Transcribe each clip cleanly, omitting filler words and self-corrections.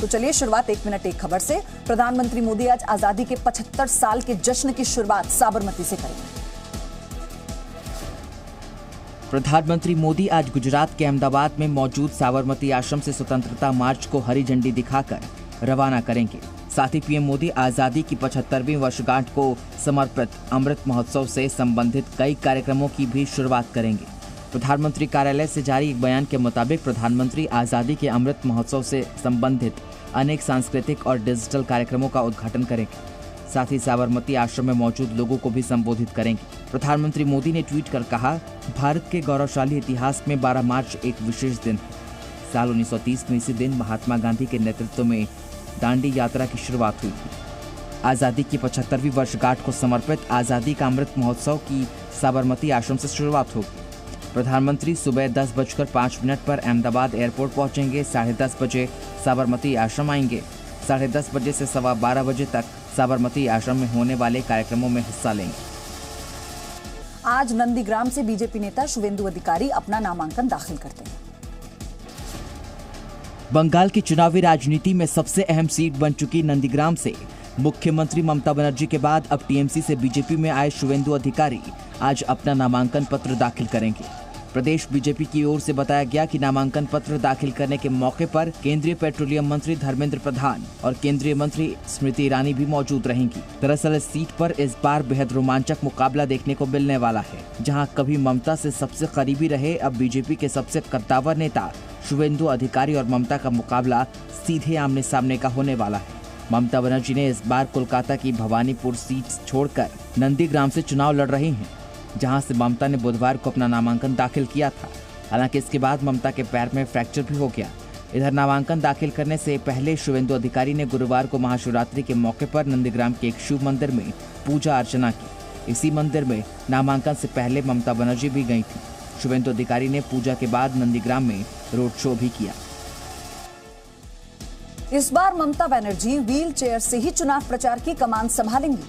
तो चलिए शुरुआत 1 मिनट एक खबर से। प्रधानमंत्री मोदी आज आजादी के 75 साल के जश्न की शुरुआत साबरमती से करेंगे। प्रधानमंत्री मोदी आज गुजरात के अहमदाबाद में मौजूद साबरमती आश्रम से स्वतंत्रता मार्च को हरी झंडी दिखाकर रवाना करेंगे। साथ ही पीएम मोदी आजादी की 75वीं वर्षगांठ को समर्पित अमृत महोत्सव से संबंधित कई कार्यक्रमों की भी शुरुआत करेंगे। प्रधानमंत्री कार्यालय से जारी एक बयान के मुताबिक प्रधानमंत्री आजादी के अमृत महोत्सव से संबंधित अनेक सांस्कृतिक और डिजिटल कार्यक्रमों का उद्घाटन करेंगे। साथ ही साबरमती आश्रम में मौजूद लोगों को भी संबोधित करेंगे। प्रधानमंत्री मोदी ने ट्वीट कर कहा, भारत के गौरवशाली इतिहास में 12 मार्च एक विशेष दिन है। साल 1930 में इसी दिन महात्मा गांधी के नेतृत्व में दांडी यात्रा की शुरुआत हुई थी। आजादी की 75वीं वर्षगांठ को समर्पित आजादी का अमृत महोत्सव की साबरमती आश्रम से शुरुआत होगी। प्रधानमंत्री सुबह 10:05 पर अहमदाबाद एयरपोर्ट पहुंचेंगे। 10:30 बजे साबरमती आश्रम आएंगे। 10:30 बजे से 12:15 बजे तक साबरमती आश्रम में होने वाले कार्यक्रमों में हिस्सा लेंगे। आज नंदीग्राम से बीजेपी नेता शुवेंदु अधिकारी अपना नामांकन दाखिल करते हैं। बंगाल की चुनावी राजनीति में सबसे अहम सीट बन चुकी नंदीग्राम से मुख्यमंत्री ममता बनर्जी के बाद अब टीएमसी से बीजेपी में आए शुवेंदु अधिकारी आज अपना नामांकन पत्र दाखिल करेंगे। प्रदेश बीजेपी की ओर से बताया गया कि नामांकन पत्र दाखिल करने के मौके पर केंद्रीय पेट्रोलियम मंत्री धर्मेंद्र प्रधान और केंद्रीय मंत्री स्मृति ईरानी भी मौजूद रहेंगी। दरअसल इस सीट पर इस बार बेहद रोमांचक मुकाबला देखने को मिलने वाला है। जहां कभी ममता से सबसे करीबी रहे, अब बीजेपी के सबसे कद्दावर नेता शुवेंदु अधिकारी और ममता का मुकाबला सीधे आमने सामने का होने वाला है। ममता बनर्जी ने इस बार कोलकाता की भवानीपुर सीट छोड़कर नंदीग्राम से चुनाव लड़ रही हैं, जहां से ममता ने बुधवार को अपना नामांकन दाखिल किया था। हालांकि इसके बाद ममता के पैर में फ्रैक्चर भी हो गया। इधर नामांकन दाखिल करने से पहले शुवेंदु अधिकारी ने गुरुवार को महाशिवरात्रि के मौके पर नंदीग्राम के एक शिव मंदिर में पूजा अर्चना की। इसी मंदिर में नामांकन से पहले ममता बनर्जी भी गई थी। शुवेंदु अधिकारी ने पूजा के बाद नंदीग्राम में रोड शो भी किया। इस बार ममता बनर्जी व्हील चेयर से ही चुनाव प्रचार की कमान संभालेंगी।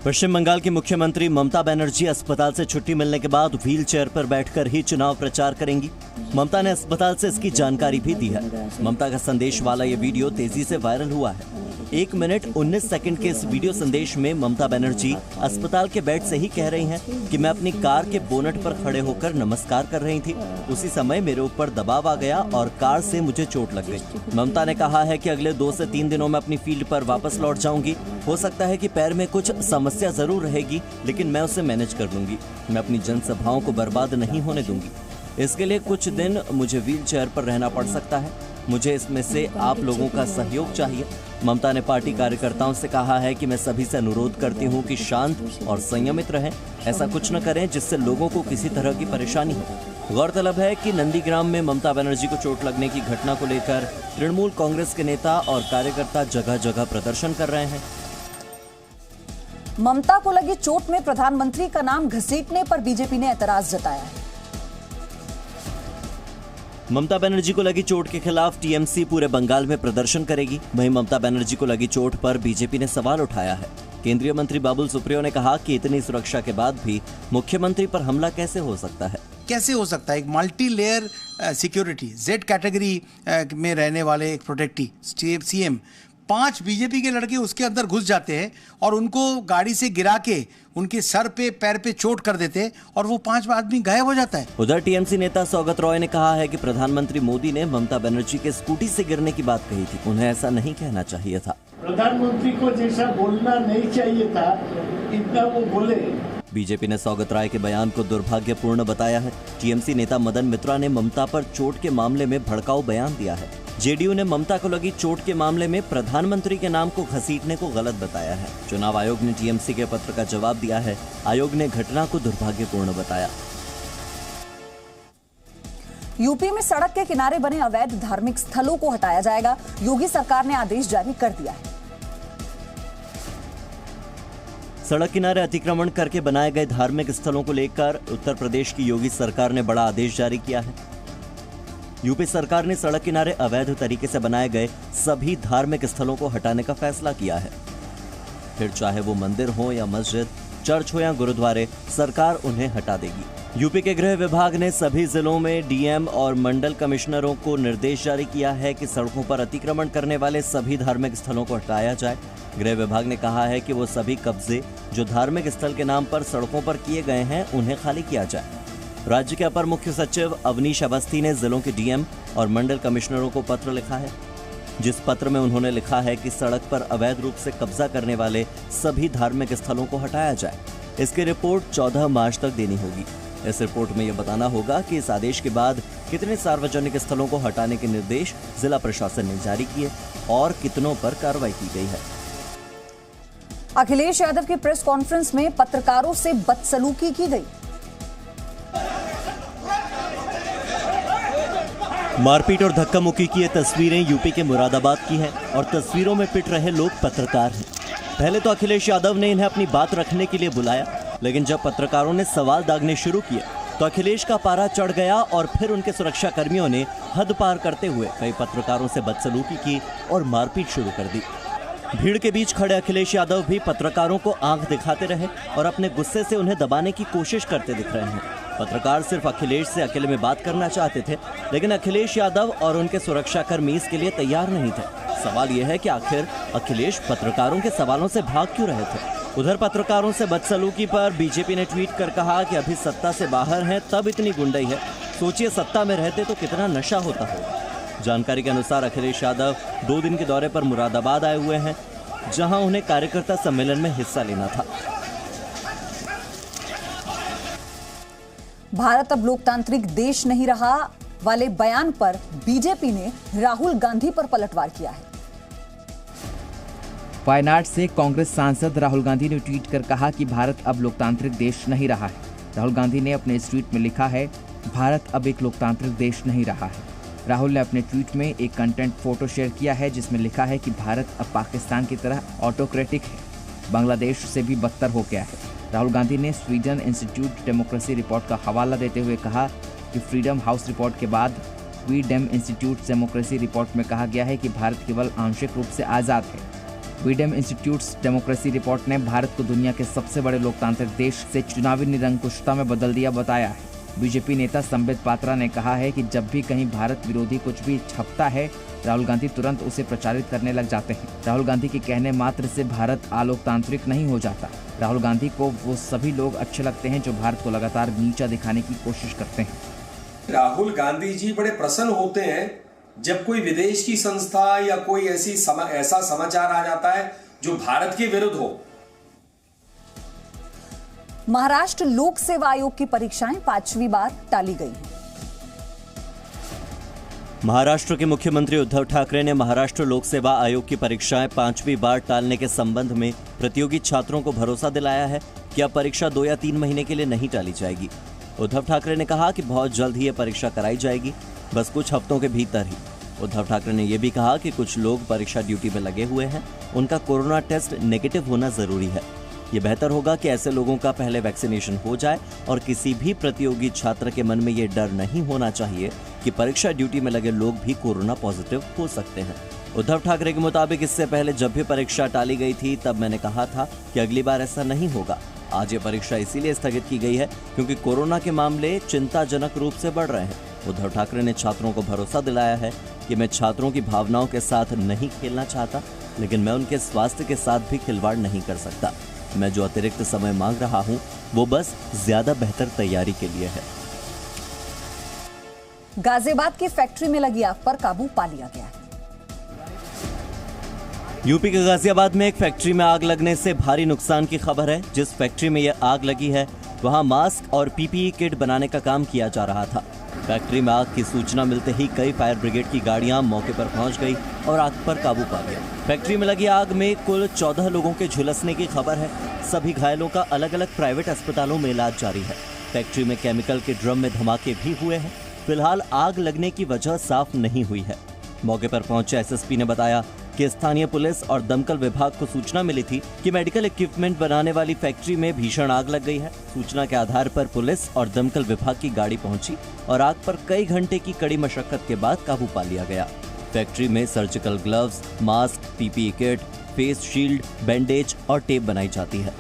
पश्चिम बंगाल की मुख्यमंत्री ममता बनर्जी अस्पताल से छुट्टी मिलने के बाद व्हील चेयर पर बैठकर ही चुनाव प्रचार करेंगी। ममता ने अस्पताल से इसकी जानकारी भी दी है। ममता का संदेश वाला ये वीडियो तेजी से वायरल हुआ है। 1 मिनट 19 सेकंड के इस वीडियो संदेश में ममता बनर्जी अस्पताल के बेड से ही कह रही हैं कि मैं अपनी कार के बोनट पर खड़े होकर नमस्कार कर रही थी। उसी समय मेरे ऊपर दबाव आ गया और कार से मुझे चोट लग गई। ममता ने कहा है कि अगले 2 से 3 दिनों में अपनी फील्ड पर वापस लौट जाऊंगी। हो सकता है कि पैर में कुछ समस्या जरूर रहेगी, लेकिन मैं उसे मैनेज कर लूंगी। मैं अपनी जनसभाओं को बर्बाद नहीं होने दूंगी। इसके लिए कुछ दिन मुझे व्हील चेयर पर रहना पड़ सकता है। मुझे इसमें से आप लोगों का सहयोग चाहिए। ममता ने पार्टी कार्यकर्ताओं से कहा है कि मैं सभी से अनुरोध करती हूं कि शांत और संयमित रहें। ऐसा कुछ न करें जिससे लोगों को किसी तरह की परेशानी हो। गौरतलब है कि नंदीग्राम में ममता बनर्जी को चोट लगने की घटना को लेकर तृणमूल कांग्रेस के नेता और कार्यकर्ता जगह जगह प्रदर्शन कर रहे हैं। ममता को लगी चोट में प्रधानमंत्री का नाम घसीटने पर बीजेपी ने ऐतराज जताया है। ममता बनर्जी को लगी चोट के खिलाफ टीएमसी पूरे बंगाल में प्रदर्शन करेगी। वहीं ममता बनर्जी को लगी चोट पर बीजेपी ने सवाल उठाया है। केंद्रीय मंत्री बाबुल सुप्रियो ने कहा कि इतनी सुरक्षा के बाद भी मुख्यमंत्री पर हमला कैसे हो सकता है। कैसे हो सकता है? एक multi layer security, Z category में रहने वाले एक प्रोटेक्टी सीएम, 5 बीजेपी के लड़के उसके अंदर घुस जाते हैं और उनको गाड़ी से गिरा के उनके सर पे पैर पे चोट कर देते हैं और वो 5 आदमी गायब हो जाता है। उधर टीएमसी नेता सौगत रॉय ने कहा है कि प्रधानमंत्री मोदी ने ममता बनर्जी के स्कूटी से गिरने की बात कही थी। उन्हें ऐसा नहीं कहना चाहिए था। प्रधानमंत्री को जैसा बोलना नहीं चाहिए था, इतना वो बोले। बीजेपी ने सौगत राय के बयान को दुर्भाग्यपूर्ण बताया है। टीएमसी नेता मदन मित्रा ने ममता पर चोट के मामले में भड़काऊ बयान दिया है। जेडीयू ने ममता को लगी चोट के मामले में प्रधानमंत्री के नाम को घसीटने को गलत बताया है। चुनाव आयोग ने टीएमसी के पत्र का जवाब दिया है। आयोग ने घटना को दुर्भाग्यपूर्ण बताया। यूपी में सड़क के किनारे बने अवैध धार्मिक स्थलों को हटाया जाएगा। योगी सरकार ने आदेश जारी कर दिया है। सड़क किनारे अतिक्रमण करके बनाए गए धार्मिक स्थलों को लेकर उत्तर प्रदेश की योगी सरकार ने बड़ा आदेश जारी किया है। यूपी सरकार ने सड़क किनारे अवैध तरीके से बनाए गए सभी धार्मिक स्थलों को हटाने का फैसला किया है। फिर चाहे वो मंदिर हो या मस्जिद, चर्च हो या गुरुद्वारे, सरकार उन्हें हटा देगी। यूपी के गृह विभाग ने सभी जिलों में डीएम और मंडल कमिश्नरों को निर्देश जारी किया है कि सड़कों पर अतिक्रमण करने वाले सभी धार्मिक स्थलों को हटाया जाए। गृह विभाग ने कहा है कि वो सभी कब्जे जो धार्मिक स्थल के नाम पर सड़कों पर किए गए हैं उन्हें खाली किया जाए। राज्य के अपर मुख्य सचिव अवनीश अवस्थी ने जिलों के डीएम और मंडल कमिश्नरों को पत्र लिखा है, जिस पत्र में उन्होंने लिखा है कि सड़क पर अवैध रूप से कब्जा करने वाले सभी धार्मिक स्थलों को हटाया जाए। इसकी रिपोर्ट 14 मार्च तक देनी होगी। इस रिपोर्ट में यह बताना होगा कि इस आदेश के बाद कितने सार्वजनिक स्थलों को हटाने के निर्देश जिला प्रशासन ने जारी किए और कितनों पर कार्रवाई की गई है। अखिलेश यादव की प्रेस कॉन्फ्रेंस में पत्रकारों से बदसलूकी की गई। मारपीट और धक्का मुक्की की ये तस्वीरें यूपी के मुरादाबाद की हैं और तस्वीरों में पिट रहे लोग पत्रकार हैं। पहले तो अखिलेश यादव ने इन्हें अपनी बात रखने के लिए बुलाया, लेकिन जब पत्रकारों ने सवाल दागने शुरू किए तो अखिलेश का पारा चढ़ गया और फिर उनके सुरक्षा कर्मियों ने हद पार करते हुए कई पत्रकारों से बदसलूकी की और मारपीट शुरू कर दी। भीड़ के बीच खड़े अखिलेश यादव भी पत्रकारों को आंख दिखाते रहे और अपने गुस्से से उन्हें दबाने की कोशिश करते दिख रहे हैं। पत्रकार सिर्फ अखिलेश से अकेले में बात करना चाहते थे, लेकिन अखिलेश यादव और उनके सुरक्षाकर्मी इसके लिए तैयार नहीं थे। सवाल यह है कि आखिर अखिलेश पत्रकारों के सवालों से भाग क्यों रहे थे। उधर पत्रकारों से बदसलूकी पर बीजेपी ने ट्वीट कर कहा कि अभी सत्ता से बाहर हैं तब इतनी गुंडई है, सोचिए सत्ता में रहते तो कितना नशा होता होगा। जानकारी के अनुसार अखिलेश यादव 2 दिन के दौरे पर मुरादाबाद आए हुए हैं, जहां उन्हें कार्यकर्ता सम्मेलन में हिस्सा लेना था। भारत अब लोकतांत्रिक देश नहीं रहा वाले बयान पर बीजेपी ने राहुल गांधी पर पलटवार किया है। वायनाड से कांग्रेस सांसद राहुल गांधी ने ट्वीट कर कहा कि भारत अब लोकतांत्रिक देश नहीं रहा है। राहुल गांधी ने अपने इस ट्वीट में लिखा है, भारत अब एक लोकतांत्रिक देश नहीं रहा है। राहुल ने अपने ट्वीट में एक कंटेंट फोटो शेयर किया है जिसमें लिखा है कि भारत अब पाकिस्तान की तरह ऑटोक्रेटिक है, बांग्लादेश से भी बदतर हो गया है। राहुल गांधी ने स्वीडन इंस्टीट्यूट डेमोक्रेसी रिपोर्ट का हवाला देते हुए कहा कि फ्रीडम हाउस रिपोर्ट के बाद वीडेम इंस्टीट्यूट डेमोक्रेसी रिपोर्ट में कहा गया है कि भारत केवल आंशिक रूप से आज़ाद है। वीडेम इंस्टीट्यूट डेमोक्रेसी रिपोर्ट ने भारत को दुनिया के सबसे बड़े लोकतांत्रिक देश से चुनावी निरंकुशता में बदल दिया बताया है। बीजेपी नेता संबित पात्रा ने कहा है कि जब भी कहीं भारत विरोधी कुछ भी छपता है, राहुल गांधी तुरंत उसे प्रचारित करने लग जाते हैं। राहुल गांधी के कहने मात्र से भारत अलोकतांत्रिक नहीं हो जाता। राहुल गांधी को वो सभी लोग अच्छे लगते हैं जो भारत को लगातार नीचा दिखाने की कोशिश करते हैं। राहुल गांधी जी बड़े प्रसन्न होते हैं जब कोई विदेश की संस्था या कोई ऐसा समाचार आ जाता है जो भारत के विरुद्ध हो। महाराष्ट्र लोक सेवा आयोग की परीक्षाएं 5वीं बार टाली गई हैं। महाराष्ट्र के मुख्यमंत्री उद्धव ठाकरे ने महाराष्ट्र लोक सेवा आयोग की परीक्षाएं 5वीं बार टालने के संबंध में प्रतियोगी छात्रों को भरोसा दिलाया है कि अब परीक्षा 2 या 3 महीने के लिए नहीं टाली जाएगी। उद्धव ठाकरे ने कहा कि बहुत जल्द ही यह परीक्षा कराई जाएगी, बस कुछ हफ्तों के भीतर ही। उद्धव ठाकरे ने यह भी कहा कि कुछ लोग परीक्षा ड्यूटी में लगे हुए हैं, उनका कोरोना टेस्ट नेगेटिव होना जरूरी है। ये बेहतर होगा कि ऐसे लोगों का पहले वैक्सीनेशन हो जाए और किसी भी प्रतियोगी छात्र के मन में ये डर नहीं होना चाहिए कि परीक्षा ड्यूटी में लगे लोग भी कोरोना पॉजिटिव हो सकते हैं। उद्धव ठाकरे के मुताबिक इससे पहले जब भी परीक्षा टाली गई थी तब मैंने कहा था कि अगली बार ऐसा नहीं होगा। आज ये परीक्षा इसीलिए स्थगित की गई है क्योंकि कोरोना के मामले चिंताजनक रूप से बढ़ रहे हैं। उद्धव ठाकरे ने छात्रों को भरोसा दिलाया है कि मैं छात्रों की भावनाओं के साथ नहीं खेलना चाहता, लेकिन मैं उनके स्वास्थ्य के साथ भी खिलवाड़ नहीं कर सकता। मैं जो अतिरिक्त समय मांग रहा हूं वो बस ज्यादा बेहतर तैयारी के लिए है। गाजियाबाद की फैक्ट्री में लगी आग पर काबू पा लिया गया है। यूपी के गाजियाबाद में एक फैक्ट्री में आग लगने से भारी नुकसान की खबर है। जिस फैक्ट्री में यह आग लगी है वहां मास्क और पीपीई किट बनाने का काम किया जा रहा था। फैक्ट्री में आग की सूचना मिलते ही कई फायर ब्रिगेड की गाड़ियां मौके पर पहुंच गई और आग पर काबू पा लिया। फैक्ट्री में लगी आग में कुल 14 लोगों के झुलसने की खबर है। सभी घायलों का अलग अलग प्राइवेट अस्पतालों में इलाज जारी है। फैक्ट्री में केमिकल के ड्रम में धमाके भी हुए हैं। फिलहाल आग लगने की वजह साफ नहीं हुई है। मौके पर पहुंचे एसएसपी ने बताया कि स्थानीय पुलिस और दमकल विभाग को सूचना मिली थी कि मेडिकल इक्विपमेंट बनाने वाली फैक्ट्री में भीषण आग लग गई है। सूचना के आधार पर पुलिस और दमकल विभाग की गाड़ी पहुंची और आग पर कई घंटे की कड़ी मशक्कत के बाद काबू पा लिया गया। फैक्ट्री में surgical gloves, mask, PPE kit, face shield, bandage और टेप बनाई जाती है।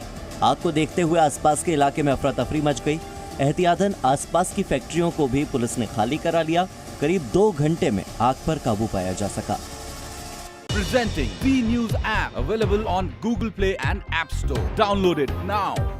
आग को देखते हुए आसपास के इलाके में अफरा तफरी मच गई। एहतियातन आसपास की फैक्ट्रियों को भी पुलिस ने खाली करा लिया। करीब 2 घंटे में आग पर काबू पाया जा सका। Presenting B News app, available on Google Play and App Store. Download it now.